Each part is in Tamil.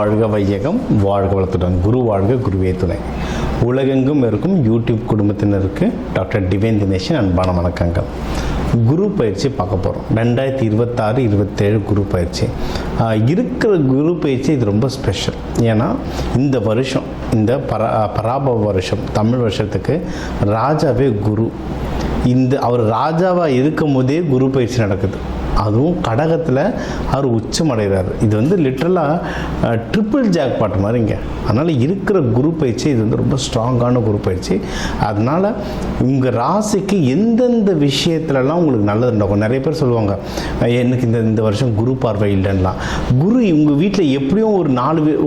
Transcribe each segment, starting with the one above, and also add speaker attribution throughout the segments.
Speaker 1: வாழ்க வையகம், வாழ்க வளத்துடன். குரு வாழ்க, குருவே துணை. உலகெங்கும் இருக்கும் யூடியூப் குடும்பத்தினருக்கு டாக்டர் டிவைன் தினேஷன் அன்பான வணக்கங்கள். குரு பயிற்சி பார்க்க போகிறோம். 2026-27 குரு பயிற்சி இருக்கிற குரு பயிற்சி இது ரொம்ப ஸ்பெஷல். ஏன்னா இந்த வருஷம், இந்த பராபவ வருஷம், தமிழ் வருஷத்துக்கு ராஜாவே குரு. அவர் ராஜாவாக இருக்கும் போதே குரு பயிற்சி நடக்குது. அதுவும் கடகத்தில் அவர் உச்சமடைகிறார். இது லிட்ரலாக ட்ரிபிள் ஜாக்பாட் மாதிரிங்க. அதனால் இருக்கிற குரு பயிற்சி இது ரொம்ப ஸ்ட்ராங்கான குரு பயிற்சி. அதனால் உங்கள் ராசிக்கு எந்தெந்த விஷயத்துலலாம் உங்களுக்கு நல்லது நடக்கும். நிறைய பேர் சொல்லுவாங்க, எனக்கு இந்த வருஷம் குரு பார்வை இல்லைன்னா. குரு உங்கள் வீட்டில் எப்படியும்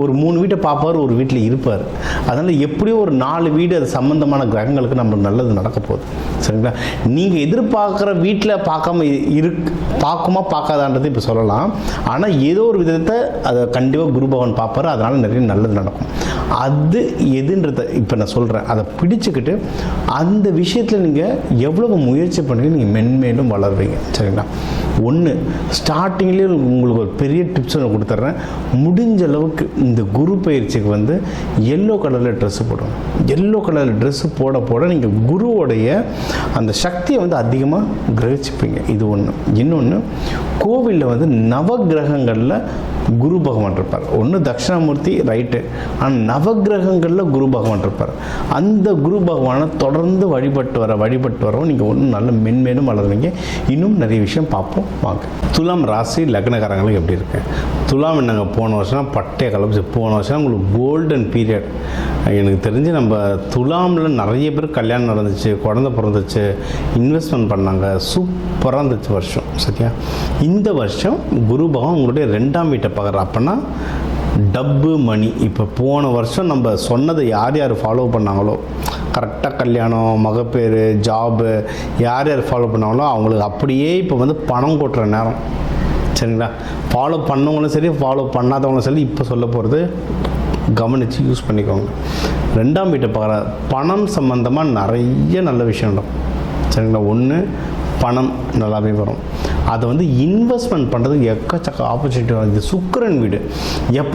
Speaker 1: ஒரு 3 வீட்டை பார்ப்பார், ஒரு வீட்டில் இருப்பார். அதனால் எப்படியும் ஒரு 4 வீடு அது சம்மந்தமான கிரகங்களுக்கு நம்மளுக்கு நல்லது நடக்க போகுது. சரிங்களா? நீங்கள் எதிர்பார்க்குற வீட்டில் பார்க்குமா பார்க்காதான்றது இப்போ சொல்லலாம். ஆனால் ஏதோ ஒரு விதத்தை அதை கண்டிப்பாக குரு பகவான் பார்ப்பார். அதனால் நிறைய நல்லது நடக்கும். அது எதுன்றதை இப்போ நான் சொல்கிறேன். அதை பிடிச்சிக்கிட்டு அந்த விஷயத்தில் நீங்கள் எவ்வளவு முயற்சி பண்ணி நீங்கள் மென்மேலும் வளருவீங்க. சரிங்களா? ஒன்று, ஸ்டார்டிங்லேயே உங்களுக்கு ஒரு பெரிய டிப்ஸ் ஒன்று கொடுத்துட்றேன். முடிஞ்ச அளவுக்கு இந்த குரு பயிற்சிக்கு எல்லோ கலரில் ட்ரெஸ்ஸு போடுவோம். எல்லோ கலரில் ட்ரெஸ்ஸு போட நீங்கள் குருவோடைய அந்த சக்தியை அதிகமாக கிரகிச்சுப்பீங்க. இது ஒன்று. இன்னொன்று, கோவிலில் நவகிரகங்களில் குரு பகவான் இருப்பார். ஒன்று தட்சிணாமூர்த்தி, ரைட்டு. ஆனால் நவகிரகங்களில் குரு பகவான் இருப்பார். அந்த குரு பகவானை தொடர்ந்து வழிபட்டு வரோம். நீங்கள் ஒன்றும் நல்ல மென்மேலும் வளருவீங்க. இன்னும் நிறைய விஷயம் பார்ப்போம் வாங்க. துலாம் ராசி லக்னக்காரங்களுக்கு எப்படி இருக்கு? துலாம் என்னங்க, போன வருஷம் பட்டைய கலப்பிச்சு. போன வருஷம் உங்களுக்கு கோல்டன் பீரியட். எனக்கு தெரிஞ்சு நம்ம துலாமில் நிறைய பேர் கல்யாணம் நடந்துச்சு, குழந்தை பிறந்துச்சு, இன்வெஸ்ட்மெண்ட் பண்ணாங்க. சூப்பராக இருந்துச்சு வருஷம். சரியா? இந்த வருஷம் குரு பகவான் உங்களுடைய 2ஆம் வீட்டை பார்க்குற. அப்போனா டப்பு மணி. இப்போ போன வருஷம் நம்ம சொன்னதை யார் ஃபாலோ பண்ணாங்களோ, கரெக்டாக கல்யாணம், மகப்பேறு, ஜாபு, யார் ஃபாலோ பண்ணாங்களோ அவங்களுக்கு அப்படியே இப்போ பணம் கொட்டுற நேரம். சரிங்களா? ஃபாலோ பண்ணவங்களும் சரி, ஃபாலோ பண்ணாதவங்களும் சரி, இப்போ சொல்ல போகிறது கவனித்து யூஸ் பண்ணிக்கோங்க. 2ஆம் வீட்டை பார்க்குற பணம் சம்மந்தமாக நிறைய நல்ல விஷயம் நடக்கும். சரிங்களா? ஒன்று, பணம் நல்லாவே வரும். அதை இன்வெஸ்ட்மெண்ட் பண்ணுறதுக்கு எக்கச்சக்க ஆப்பர்ச்சுனிட்டி வரும். இது சுக்கிரன் வீடு.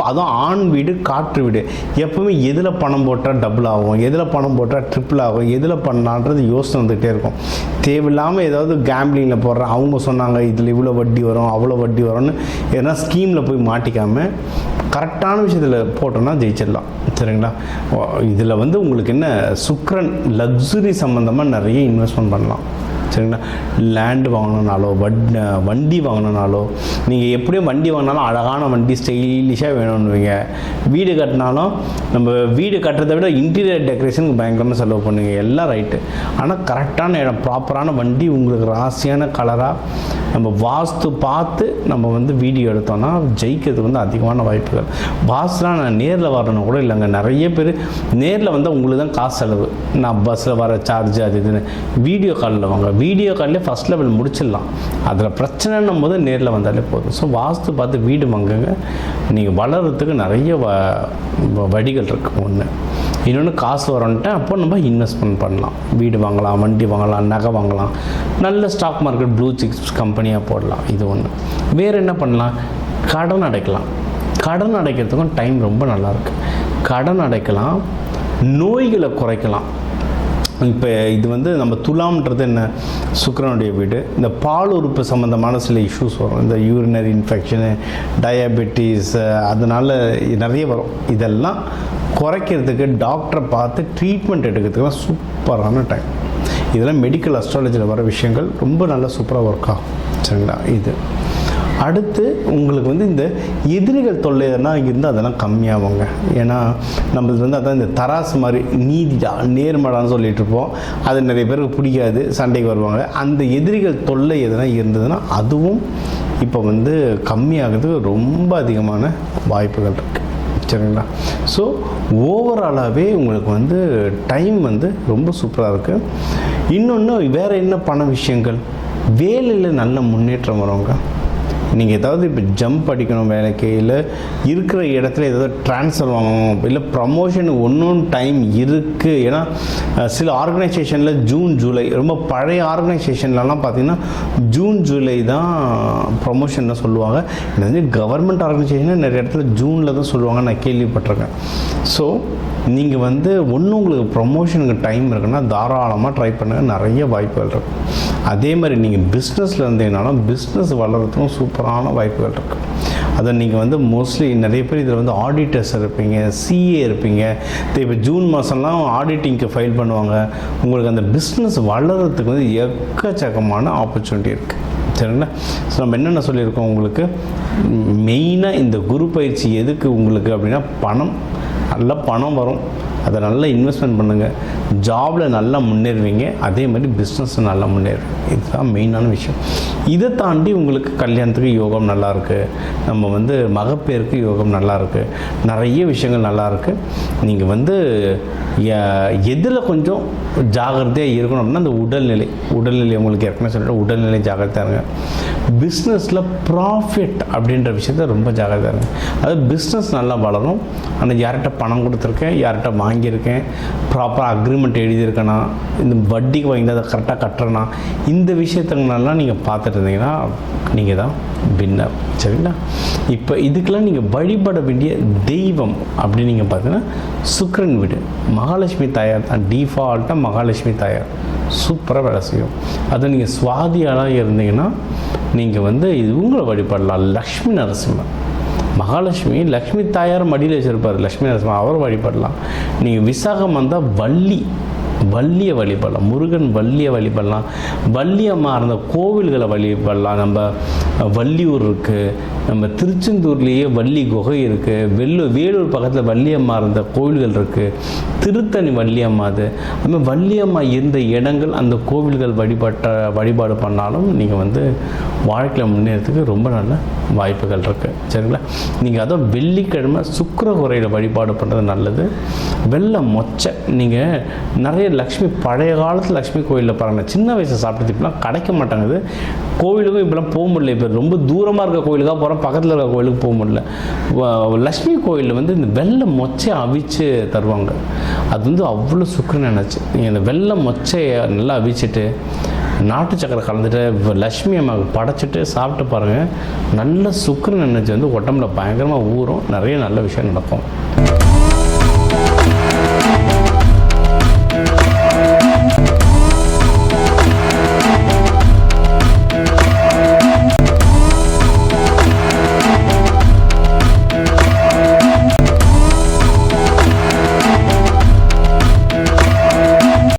Speaker 1: அதுவும் ஆண் வீடு, காற்று வீடு. எப்போவுமே எதில் பணம் போட்டால் டபுள் ஆகும், எதில் பணம் போட்டால் ட்ரிப்பிள் ஆகும், எதில் பண்ணலான்றது யோசனை வந்துகிட்டே இருக்கும். தேவையில்லாமல் ஏதாவது கேம்பிளிங்கில் போடுறேன், அவங்க சொன்னாங்க இதில் இவ்வளோ வட்டி வரும், அவ்வளோ வட்டி வரும்னு எதனா ஸ்கீமில் போய் மாட்டிக்காமல் கரெக்டான விஷயத்தில் போட்டோன்னா ஜெயிச்சிடலாம். சரிங்களா? இதில் உங்களுக்கு என்ன, சுக்கிரன் லக்ஸுரி சம்மந்தமாக நிறைய இன்வெஸ்ட்மெண்ட் பண்ணலாம். சரிங்களா? லேண்டு வாங்கணுன்னாலோ, வண்டி வாங்கணுன்னாலோ, நீங்கள் எப்படியும் வண்டி வாங்கினாலும் அழகான வண்டி, ஸ்டைலிஷாக வேணும்னுவீங்க. வீடு கட்டினாலும் நம்ம வீடு கட்டுறதை விட இன்டீரியர் டெக்கரேஷனுக்கு பயங்கரமாக செலவு பண்ணுவீங்க. எல்லாம் ரைட்டு. ஆனால் கரெக்டான இடம், ப்ராப்பரான வண்டி, உங்களுக்கு ராசியான கலராக நம்ம வாஸ்து பார்த்து நம்ம வீடியோ எடுத்தோம்னா ஜெயிக்கிறதுக்கு அதிகமான வாய்ப்புகள். வாஸ்துலாம் நான் நேரில் வரணும் கூட இல்லைங்க. நிறைய பேர் நேரில் உங்களுக்கு தான் காசு செலவு. நான் பஸ்ஸில் வர சார்ஜ் அது இதுன்னு. வீடியோ காலில் வாங்க. வீடியோ காலில் ஃபஸ்ட் லெவல் முடிச்சிடலாம். அதில் பிரச்சனைன்னும் போது நேரில் வந்தாலே போதும். ஸோ வாஸ்து பார்த்து வீடு வாங்குங்க. நீங்கள் வளர்கிறதுக்கு நிறைய வழிகள் இருக்குது. ஒன்று. இன்னொன்று, காசு வரன்ட்டு அப்போ நம்ம இன்வெஸ்ட்மெண்ட் பண்ணலாம். வீடு வாங்கலாம், வண்டி வாங்கலாம், நகை வாங்கலாம், நல்ல ஸ்டாக் மார்க்கெட், ப்ளூ சிப்ஸ் கம்பெனியாக போடலாம். இது ஒன்று. வேறு என்ன பண்ணலாம்? கடன் அடைக்கலாம். கடன் அடைக்கிறதுக்கும் டைம் ரொம்ப நல்லாயிருக்கு. கடன் அடைக்கலாம், நோய்களை குறைக்கலாம். இப்போ இது நம்ம துலாம்ன்றது என்ன, சுக்கிரனுடைய வீடு. இந்த பால் உறுப்பு சம்மந்தமான சில இஷ்யூஸ் வரும். இந்த யூரினரி இன்ஃபெக்ஷனு, டயபெட்டிஸ், அதனால் நிறைய வரும். இதெல்லாம் குறைக்கிறதுக்கு டாக்டரை பார்த்து ட்ரீட்மெண்ட் எடுக்கிறதுக்குலாம் சூப்பரான டைம். இதெல்லாம் மெடிக்கல் அஸ்ட்ராலஜியில் வர விஷயங்கள் ரொம்ப நல்லா சூப்பராக ஒர்க் ஆகும். சரிங்களா? இது அடுத்து உங்களுக்கு இந்த எதிரிகள் தொல்லை எதனால் இருந்தால் அதெல்லாம் கம்மியாகுங்க. ஏன்னா நம்மளுக்கு அதான் இந்த தராசு மாதிரி நீதிடா, நேர்மடான்னு சொல்லிட்டு இருப்போம். அது நிறைய பேருக்கு பிடிக்காது, சண்டைக்கு வருவாங்க. அந்த எதிரிகள் தொல்லை எதனா இருந்ததுன்னா அதுவும் இப்போ கம்மியாகிறதுக்கு ரொம்ப அதிகமான வாய்ப்புகள் இருக்குது. சரிங்களா? ஸோ ஓவராலாகவே உங்களுக்கு டைம் ரொம்ப சூப்பராக இருக்குது. இன்னொன்று, வேறு என்ன பண விஷயங்கள், வேலையில் நல்ல முன்னேற்றம் வருவாங்க. நீங்கள் ஏதாவது இப்போ ஜம்ப் அடிக்கணும் வேலைக்கு, இல்லை இருக்கிற இடத்துல ஏதாவது ட்ரான்ஸ்ஃபர் வாங்கணும், இல்லை ப்ரமோஷன் ஒன்றும் டைம் இருக்குது. ஏன்னா சில ஆர்கனைசேஷனில் ஜூன் ஜூலை, ரொம்ப பழைய ஆர்கனைசேஷன்லலாம் பார்த்திங்கன்னா ஜூன் ஜூலை தான் ப்ரமோஷன் தான் சொல்லுவாங்க. இது வந்து கவர்மெண்ட் ஆர்கனைசேஷன் நிறைய இடத்துல ஜூனில் தான் சொல்லுவாங்க, நான் கேள்விப்பட்டிருக்கேன். ஸோ நீங்கள் வந்து ஒன்று உங்களுக்கு ப்ரொமோஷனுக்கு டைம் இருக்குன்னா தாராளமாக ட்ரை பண்ணுங்கள், நிறைய வாய்ப்புகள் இருக்குது. அதே மாதிரி நீங்கள் பிஸ்னஸில் இருந்தீங்கனாலும் பிஸ்னஸ் வளர்கிறதுக்கும் சூப்பரான வாய்ப்புகள் இருக்குது. அதை நீங்கள் வந்து மோஸ்ட்லி நிறைய பேர் இதில் வந்து ஆடிட்டர்ஸ் இருப்பீங்க, சிஏ இருப்பீங்க. இப்போ ஜூன் மாதம்லாம் ஆடிட்டிங்க்கு ஃபைல் பண்ணுவாங்க. உங்களுக்கு அந்த பிஸ்னஸ் வளர்கிறதுக்கு வந்து எக்கச்சக்கமான ஆப்பர்ச்சுனிட்டி இருக்குது. சரிங்களா? ஸோ நம்ம என்னென்ன சொல்லியிருக்கோம் உங்களுக்கு, மெயினாக இந்த குரு பயிற்சி எதுக்கு உங்களுக்கு அப்படின்னா நல்ல பணம் வரும், அதை நல்லா இன்வெஸ்ட்மெண்ட் பண்ணுங்கள், ஜாபில் நல்லா முன்னேறுவீங்க, அதே மாதிரி பிஸ்னஸில் நல்லா முன்னேறுவீங்க. இதுதான் மெயினான விஷயம். இதை தாண்டி உங்களுக்கு கல்யாணத்துக்கு யோகம் நல்லாயிருக்கு, நம்ம வந்து மகப்பேருக்கு யோகம் நல்லாயிருக்கு, நிறைய விஷயங்கள் நல்லாயிருக்கு. நீங்கள் வந்து எதில் கொஞ்சம் ஜாகிரதையாக இருக்கணும் அப்படின்னா அந்த உடல்நிலை உங்களுக்கு ஏற்கனவே சொல்லிட்டு உடல்நிலை ஜாகிரதையாக இருங்க. பிஸ்னஸில் ப்ராஃபிட் அப்படின்ற விஷயத்த ரொம்ப ஜாகிரதையாக இருங்க. அதாவது பிஸ்னஸ் நல்லா வளரும். ஆனால் யார்கிட்ட பணம் கொடுத்துருக்கேன், யார்கிட்ட வாங்கியிருக்கேன், ப்ராப்பராக அக்ரிமெண்ட் எழுதியிருக்கேனா, இந்த வட்டிக்கு வாங்கிட்டு அதை கரெக்டாக கட்டுறேனா, இந்த விஷயத்துங்களெல்லாம் நீங்கள் பார்த்துட்டு இருந்தீங்கன்னா நீங்கள் தான் வின்னர். சரிங்களா? இப்போ இதுக்கெல்லாம் நீங்கள் வழிபட வேண்டிய தெய்வம் அப்படின்னு நீங்கள் பார்த்தீங்கன்னா சுக்கிரன் வீடு, மகாலட்சுமி தாயார் தான். டிஃபால்ட்டாக மகாலட்சுமி தாயார் சூப்பராக வேலை செய்யும். அதை நீங்கள் சுவாதியாளாக இருந்தீங்கன்னா நீங்கள் வந்து இவங்களை வழிபடலாம். லக்ஷ்மி நரசிம்மன், மகாலட்சுமி லக்ஷ்மி தாயார் மடியில் வச்சுருப்பார், லக்ஷ்மி நரசிம்மன் அவர் வழிபடலாம். நீங்கள் விசாகம் வந்தால் வள்ளியை வழிபடலாம், முருகன் வள்ளியை வழிபடலாம், வள்ளியம்மா இருந்த கோவில்களை வழிபடலாம். நம்ம வள்ளியூர் இருக்குது, நம்ம திருச்செந்தூர்லேயே வள்ளி குகை இருக்குது, வேலூர் பக்கத்தில் வள்ளியம்மா இருந்த கோவில்கள் இருக்குது, திருத்தணி வள்ளியம்மா. அது வள்ளியம்மா இருந்த இடங்கள், அந்த கோவில்கள் வழிபாடு பண்ணாலும் நீங்கள் வந்து வாழ்க்கையில் முன்னேறதுக்கு ரொம்ப நல்ல வாய்ப்புகள் இருக்குது. சரிங்களா? நீங்கள் அதுவும் வெள்ளிக்கிழமை சுக்கிர குறையில் வழிபாடு பண்ணுறது நல்லது. வெள்ளை மொச்சை, நீங்கள் நிறைய லக்ஷ்மி பழைய காலத்தில் லக்ஷ்மி கோயிலில் பாருங்கள், சின்ன வயசில் சாப்பிட்டு இப்பெல்லாம் கிடைக்க மாட்டாங்குது. கோவிலுக்கும் இப்பெல்லாம் போக முடியல. இப்போ ரொம்ப தூரமாக இருக்க கோயிலுக்காக போகிறோம், பக்கத்தில் இருக்க கோயிலுக்கு போக முடியல. லக்ஷ்மி கோயிலில் வந்து இந்த வெள்ளை மொச்சையை அவிச்சு தருவாங்க. அது வந்து அவ்வளோ சுக்கிரன் நினச்சி நீங்கள் இந்த வெள்ளை மொச்சையை நல்லா அவிச்சிட்டு நாட்டு சக்கரை கலந்துட்டு லக்ஷ்மி அம்மாவுக்கு படைச்சிட்டு சாப்பிட்டு பாருங்கள், நல்ல சுக்கிரன் நினச்சி வந்து உடம்புல பயங்கரமாக ஊறும், நிறைய நல்ல விஷயம் நடக்கும்.